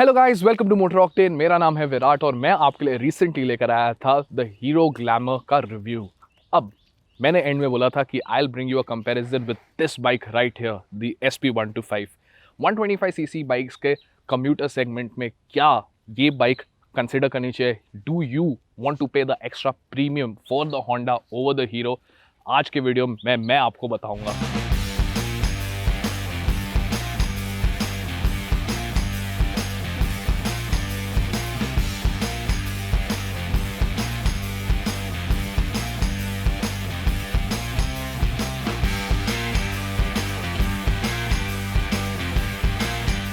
Hello guys, welcome to Motor Octane. मेरा नाम है विराट और मैं आपके लिए रिसेंटली लेकर आया था द हीरो ग्लैमर का रिव्यू। अब मैंने एंड में बोला था कि I will bring you a comparison with this bike right here, the SP125। 125 CC bikes के कम्यूटर सेगमेंट में क्या ये बाइक कंसिडर करनी चाहिए? डू यू वांट टू पे the extra premium for the Honda over the hero? आज के video में मैं आपको बताऊंगा।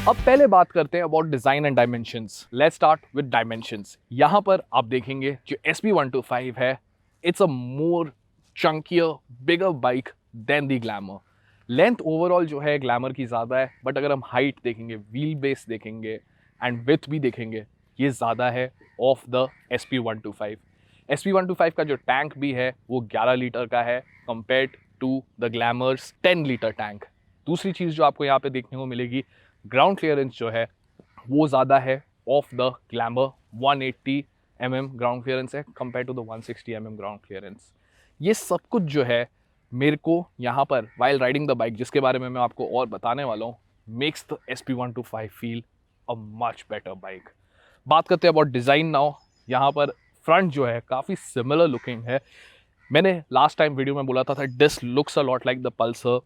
अब पहले बात करते हैं about design and dimensions. Let's start with dimensions. यहां पर आप देखेंगे जो SP125 है, it's a more chunkier bigger bike then the Glamour. Length overall जो है ग्लैमर की ज़्यादा है, बट अगर हम हाइट देखेंगे, व्हील बेस देखेंगे एंड विथ भी देखेंगे, ये ज़्यादा है ऑफ द SP125। SP125 का जो टैंक भी है वो 11 लीटर का है compared to the Glamour's 10 litre tank. दूसरी चीज़ जो आपको यहाँ पे देखने को मिलेगी, ग्राउंड क्लियरेंस जो है वो ज़्यादा है of the Glamour. 180 ground clearance है compare to the 160 ground clearance. ये सब कुछ जो है मेरे को यहाँ पर वाइल राइडिंग द बाइक, जिसके बारे में मैं आपको और बताने वाला हूँ, makes the SP125 feel a much better bike. बात करते हैं अबाउट डिज़ाइन नाउ। यहाँ पर फ्रंट जो है काफ़ी सिमिलर लुकिंग है। मैंने लास्ट टाइम वीडियो में बोला था this looks a lot like the Pulsar.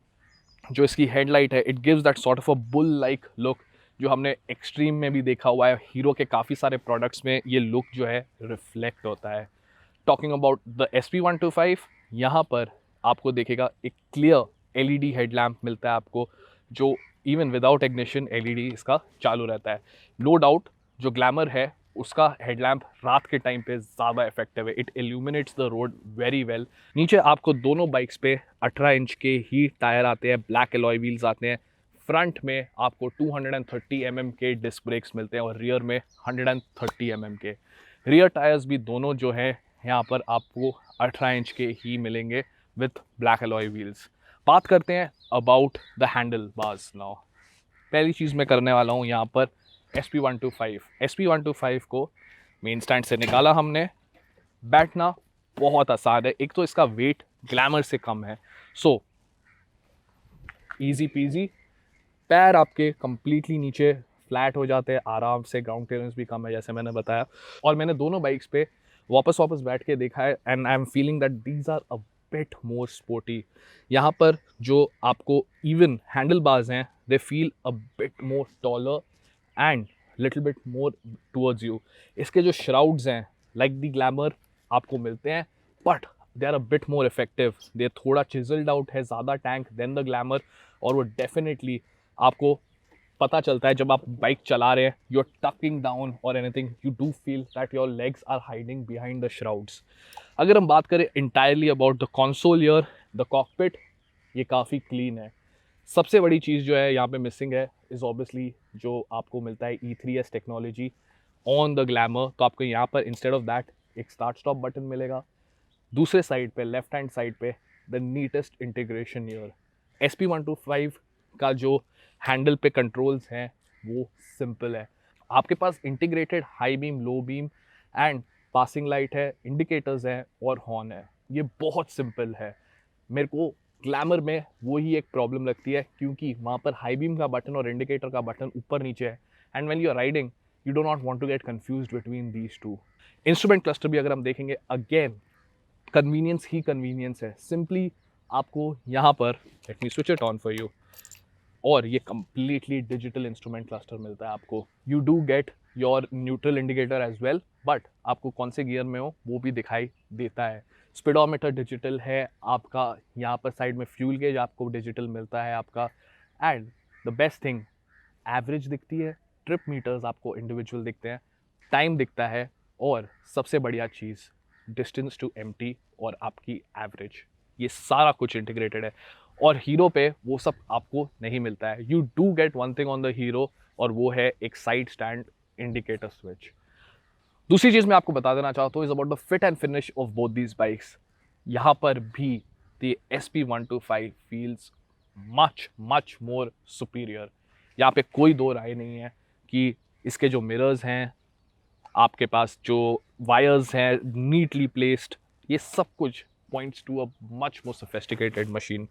जो इसकी हेडलाइट है, it gives that sort of a bull like look, जो हमने एक्सट्रीम में भी देखा हुआ है। हीरो के काफ़ी सारे प्रोडक्ट्स में ये लुक जो है रिफ्लेक्ट होता है। टॉकिंग अबाउट द SP125, यहाँ पर आपको देखेगा एक क्लियर LED हेडलैम्प मिलता है आपको, जो इवन विदाउट इग्निशन LED इसका चालू रहता है। नो डाउट जो ग्लैमर है उसका हेडलैम्प रात के टाइम पे ज़्यादा इफेक्टिव है, it illuminates the road very well. नीचे आपको दोनों बाइक्स पे 18 इंच के ही टायर आते हैं, ब्लैक एलॉय व्हील्स आते हैं। फ्रंट में आपको 230 के डिस्क ब्रेक्स मिलते हैं और रियर में 130 के। रियर टायर्स भी दोनों जो हैं यहाँ पर आपको 18 इंच के ही मिलेंगे विथ ब्लैक एलॉय व्हील्स। बात करते हैं about the handle bars now. पहली चीज़ मैं करने वाला हूँ यहाँ पर SP125 को मेन स्टैंड से निकाला हमने। बैठना बहुत आसान है, एक तो इसका वेट ग्लैमर से कम है, सो इजी पीजी। पैर आपके कंप्लीटली नीचे फ्लैट हो जाते हैं आराम से, ग्राउंड क्लियरेंस भी कम है जैसे मैंने बताया। और मैंने दोनों बाइक्स पे वापस बैठ के देखा है and I am feeling that these are a bit more sporty. यहाँ पर जो आपको इवन हैंडल बार्स हैं, they feel a bit more taller and little bit more towards you. इसके जो श्राउड्स हैं लाइक द ग्लैमर आपको मिलते हैं, but they are a bit more effective. They थोड़ा चिजल्ड आउट है, ज़्यादा टैंक देन द ग्लैमर। और वो डेफिनेटली आपको पता चलता है जब आप बाइक चला रहे हैं, यू आर टकिंग डाउन और anything, you do feel that your legs are hiding behind the shrouds. अगर हम बात करें entirely about the console here, the cockpit, ये काफ़ी क्लीन है। सबसे बड़ी चीज़ जो है यहाँ पे मिसिंग है इज़ ऑब्वियसली जो आपको मिलता है E3S technology on the glamour. तो आपको यहाँ पर इंस्टेड ऑफ दैट एक स्टार्ट स्टॉप बटन मिलेगा। दूसरे साइड पे, लेफ्ट हैंड साइड पे, द नीटेस्ट इंटीग्रेशन हियर। SP125 का जो हैंडल पे कंट्रोल्स हैं वो सिंपल है। आपके पास integrated high beam, low beam and passing light है, इंडिकेटर्स हैं और हॉर्न है। ये बहुत सिंपल है। मेरे को ग्लैमर में वही एक प्रॉब्लम लगती है, क्योंकि वहाँ पर हाई बीम का बटन और इंडिकेटर का बटन ऊपर नीचे है and when you are riding you do not want to get confused between these two. Instrument cluster भी अगर हम देखेंगे, अगेन कन्वीनियंस ही कन्वीनियंस है। सिंपली आपको यहाँ पर, let me switch it on for you, और ये कम्प्लीटली डिजिटल इंस्ट्रूमेंट क्लस्टर मिलता है आपको। You do get your neutral indicator as well, but आपको कौन से गियर में हो वो भी दिखाई देता है। स्पीडोमीटर डिजिटल है आपका, यहाँ पर साइड में फ्यूल गेज आपको डिजिटल मिलता है आपका। And the best thing, average दिखती है, ट्रिप मीटर्स आपको इंडिविजुअल दिखते हैं, टाइम दिखता है, और सबसे बढ़िया चीज़ डिस्टेंस टू एम्प्टी और आपकी एवरेज, ये सारा कुछ इंटीग्रेटेड है। और हीरो पे वो सब आपको नहीं मिलता है। You do get one thing on the hero, और वो है एक साइड स्टैंड इंडिकेटर स्विच। दूसरी चीज़ मैं आपको बता देना चाहता हूँ is about the fit and finish off both these bikes. यहाँ पर भी the SP125 feels much much more superior. यहाँ पे कोई दो राय नहीं है कि इसके जो मिरर्स हैं, आपके पास जो वायर्स हैं नीटली प्लेस्ड, ये सब कुछ points to a much more sophisticated machine.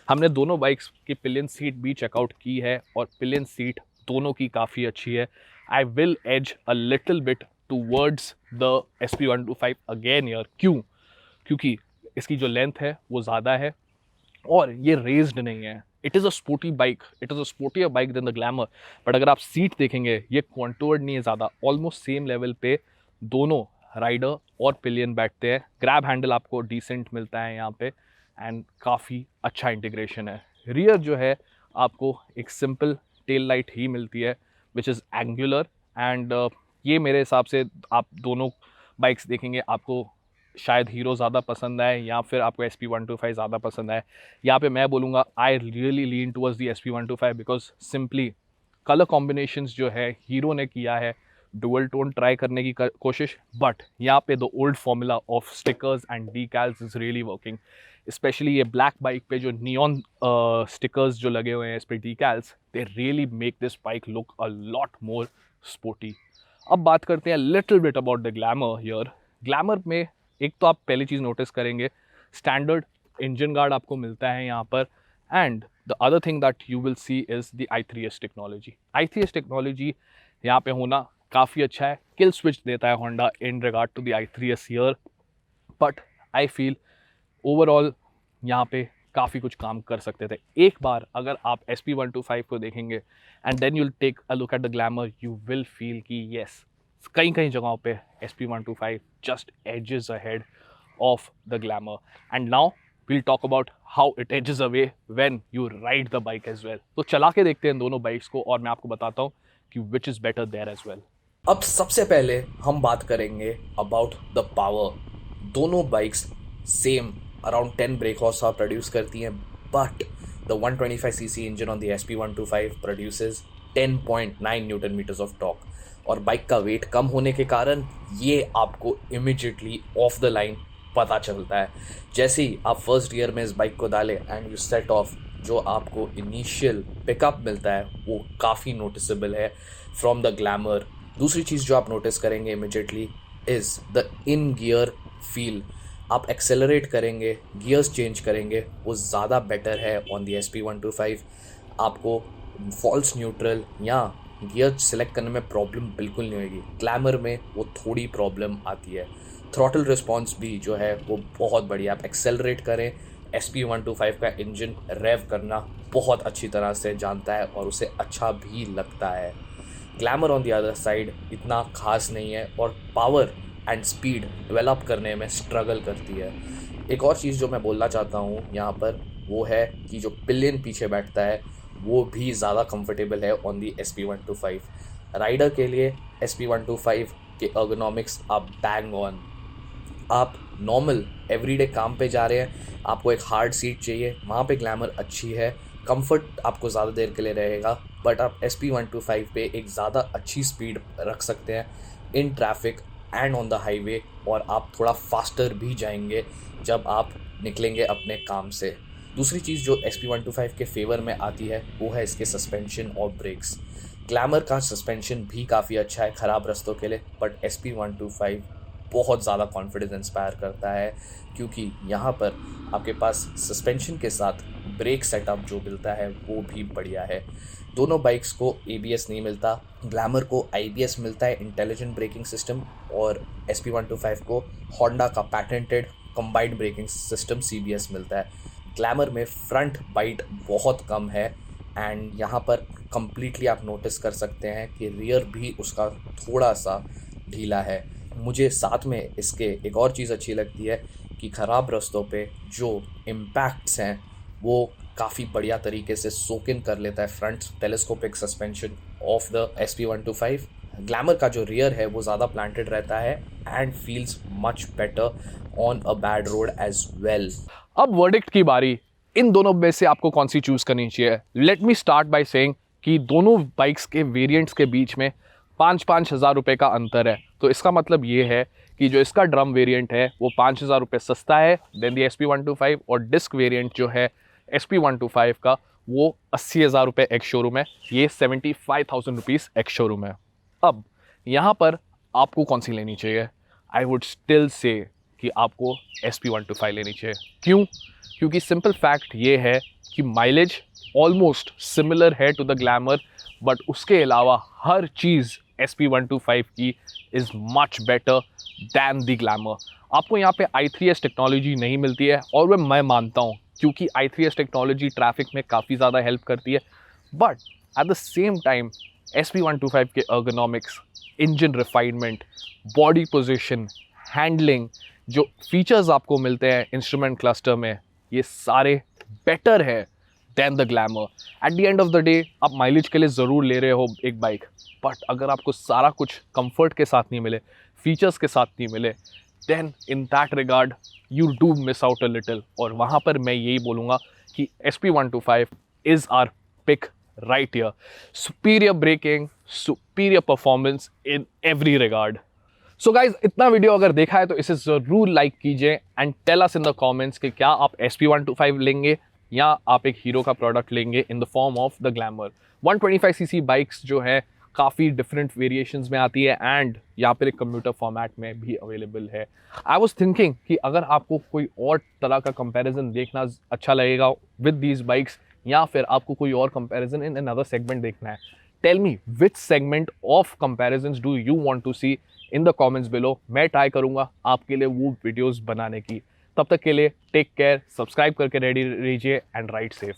हमने दोनों बाइक्स की पिलियन सीट भी चेकआउट की है और पिलियन सीट दोनों की काफ़ी अच्छी है। I will edge a little bit towards the SP125 again here. क्योंकि इसकी जो लेंथ है वो ज़्यादा है और ये रेज्ड नहीं है। It is a sporty bike, it is a sportier bike then the Glamour. But अगर आप सीट देखेंगे, ये कॉन्टोर्ड नहीं है ज़्यादा, ऑलमोस्ट सेम लेवल पे दोनों राइडर और पिलियन बैठते हैं। ग्रैब हैंडल आपको डिसेंट मिलता है यहाँ पे एंड काफ़ी अच्छा इंटीग्रेशन है। रियर जो है आपको एक सिंपल टेल लाइट ही मिलती है विच इज़ एंगुलर एंड ये मेरे हिसाब से आप दोनों बाइक्स देखेंगे, आपको शायद हीरो ज़्यादा पसंद आए या फिर आपको SP125 ज़्यादा पसंद आए। यहाँ पे मैं बोलूँगा I really lean towards the SP125 because simply colour combinations जो है हीरो ने किया है डुअल टोन ट्राई करने की कोशिश, बट यहाँ पे the old formula of stickers and decals is really working. Specially ये ब्लैक बाइक पे जो नियॉन स्टिकर्स जो लगे हुए हैं इस पर decals, they really make this bike look a lot more sporty. अब बात करते हैं little bit about the Glamour here. Glamour में एक तो आप पहली चीज़ नोटिस करेंगे, स्टैंडर्ड इंजन गार्ड आपको मिलता है यहाँ पर and the other thing that you will see is the i3S technology. i3S technology यहाँ पे होना काफ़ी अच्छा है। किल स्विच देता है Honda in regard to the i3S year, but I feel overall यहाँ पे काफ़ी कुछ काम कर सकते थे। एक बार अगर आप SP125 को देखेंगे and then you'll take a look at the Glamour, you will feel कि येस, कई कई जगहों पे SP125 just edges ahead of the glamour. And now we'll talk about how it edges away when you ride the bike as well. तो चला के देखते हैं दोनों बाइक्स को और मैं आपको बताता हूँ कि which is better there as well. अब सबसे पहले हम बात करेंगे अबाउट द पावर। दोनों bikes same around 10 brake horse power produce करती हैं, but the 125cc engine on the SP125 produces 10.9 newton meters of torque. और बाइक का वेट कम होने के कारण ये आपको इमिजिएटली ऑफ द लाइन पता चलता है। जैसे ही आप फर्स्ट गियर में इस बाइक को डालें एंड यू सेट ऑफ, जो आपको इनिशियल पिकअप मिलता है वो काफ़ी नोटिसेबल है फ्रॉम द ग्लैमर। दूसरी चीज़ जो आप नोटिस करेंगे immediately is the in gear feel. आप एक्सेलरेट करेंगे, गियर्स चेंज करेंगे, वो ज़्यादा बेटर है ऑन दी SP125। आपको फॉल्स न्यूट्रल या गियर सेलेक्ट करने में प्रॉब्लम बिल्कुल नहीं होगी। ग्लैमर में वो थोड़ी प्रॉब्लम आती है। थ्रॉटल रिस्पॉन्स भी जो है वो बहुत बढ़िया। आप एक्सेलरेट करें, SP125 का इंजन रेव करना बहुत अच्छी तरह से जानता है और उसे अच्छा भी लगता है। Glamour on the other side इतना खास नहीं है और पावर एंड स्पीड डेवलप करने में स्ट्रगल करती है। एक और चीज़ जो मैं बोलना चाहता हूँ यहाँ पर वो है कि जो पिलियन पीछे बैठता है वो भी ज़्यादा कंफर्टेबल है ऑन दी SP125। राइडर के लिए SP125 के अर्गोनॉमिक्स आप बैंग ऑन। आप नॉर्मल एवरीडे काम पे जा रहे हैं, आपको एक हार्ड सीट चाहिए, वहाँ पे ग्लैमर अच्छी है, कंफर्ट आपको ज़्यादा देर के लिए रहेगा, बट आप SP125 पे एक ज़्यादा अच्छी स्पीड रख सकते हैं in traffic and on the highway, और आप थोड़ा फास्टर भी जाएंगे जब आप निकलेंगे अपने काम से। दूसरी चीज़ जो SP125 के फेवर में आती है वो है इसके सस्पेंशन और ब्रेक्स। ग्लैमर का सस्पेंशन भी काफ़ी अच्छा है ख़राब रास्तों के लिए, बट SP125 बहुत ज़्यादा कॉन्फिडेंस इंस्पायर करता है क्योंकि यहाँ पर आपके पास सस्पेंशन के साथ ब्रेक सेटअप जो मिलता है वो भी बढ़िया है। दोनों बाइक्स को ABS नहीं मिलता, ग्लैमर को IBS मिलता है, इंटेलिजेंट ब्रेकिंग सिस्टम, और SP125 को होंडा का पैटेंटेड कंबाइंड ब्रेकिंग सिस्टम CBS मिलता है। ग्लैमर में फ्रंट बाइट बहुत कम है एंड यहाँ पर कम्प्लीटली आप नोटिस कर सकते हैं कि रियर भी उसका थोड़ा सा ढीला है। मुझे साथ में इसके एक और चीज़ अच्छी लगती है कि ख़राब रास्तों पे जो इम्पैक्ट्स हैं वो काफ़ी बढ़िया तरीके से सोक इन कर लेता है front telescopic suspension of the SP125। Glamour का जो रियर है वो ज़्यादा प्लांटेड रहता है and feels much better on a bad road as well. अब वर्डिक्ट की बारी, इन दोनों में से आपको कौन सी चूज़ करनी चाहिए। Let me start by saying कि दोनों बाइक्स के वेरिएंट्स के बीच में 5-5 हज़ार रुपये का अंतर है। तो इसका मतलब ये है कि जो इसका ड्रम वेरिएंट है वो 5 हज़ार रुपये सस्ता है देन दी SP125, और डिस्क वेरिएंट जो है SP125 का वो 80 हज़ार रुपये एक्स शोरूम है, ये 75,000 रुपीज़ एक्स शोरूम है। अब यहाँ पर आपको कौन सी लेनी चाहिए? आई वुड स्टिल से कि आपको SP125 लेनी चाहिए। क्यों? क्योंकि सिंपल फैक्ट ये है कि माइलेज ऑलमोस्ट सिमिलर है टू द ग्लैमर, बट उसके अलावा हर चीज़ SP125 की is much better than the glamour. आपको यहाँ पे i3s टेक्नोलॉजी नहीं मिलती है, और वह मैं मानता हूँ क्योंकि i3s टेक्नोलॉजी ट्रैफिक में काफ़ी ज़्यादा हेल्प करती है, but at the same time SP125 के ergonomics, engine refinement, body position, handling, जो फीचर्स आपको मिलते हैं इंस्ट्रूमेंट क्लस्टर में, ये सारे बेटर है than the Glamour. At the end of the day आप माइलेज के लिए ज़रूर ले रहे हो एक बाइक, बट अगर आपको सारा कुछ कंफर्ट के साथ नहीं मिले, फीचर्स के साथ नहीं मिले, then in that regard you do miss out a little. और वहाँ पर मैं यही बोलूँगा कि SP125 is our pick right here. Superior braking, superior performance in every regard. So guys, इतना वीडियो अगर देखा है तो इसे ज़रूर लाइक कीजिए and tell us in the comments कि क्या आप SP125 लेंगे या आप एक हीरो का प्रोडक्ट लेंगे in the form of the glamour. 125cc bikes जो है काफ़ी डिफरेंट वेरिएशंस में आती है एंड यहाँ पर एक कम्यूटर फॉर्मेट में भी अवेलेबल है। आई वॉज थिंकिंग कि अगर आपको कोई और तरह का कंपैरिजन देखना अच्छा लगेगा विद दीज बाइक्स, या फिर आपको कोई और कंपैरिजन इन अनदर सेगमेंट देखना है, tell me which segment of comparisons do you want to see in the comments below. मैं ट्राई करूंगा आपके लिए वो वीडियोस बनाने की। तब तक के लिए टेक केयर, सब्सक्राइब करके रेडी रहिए एंड राइड सेफ।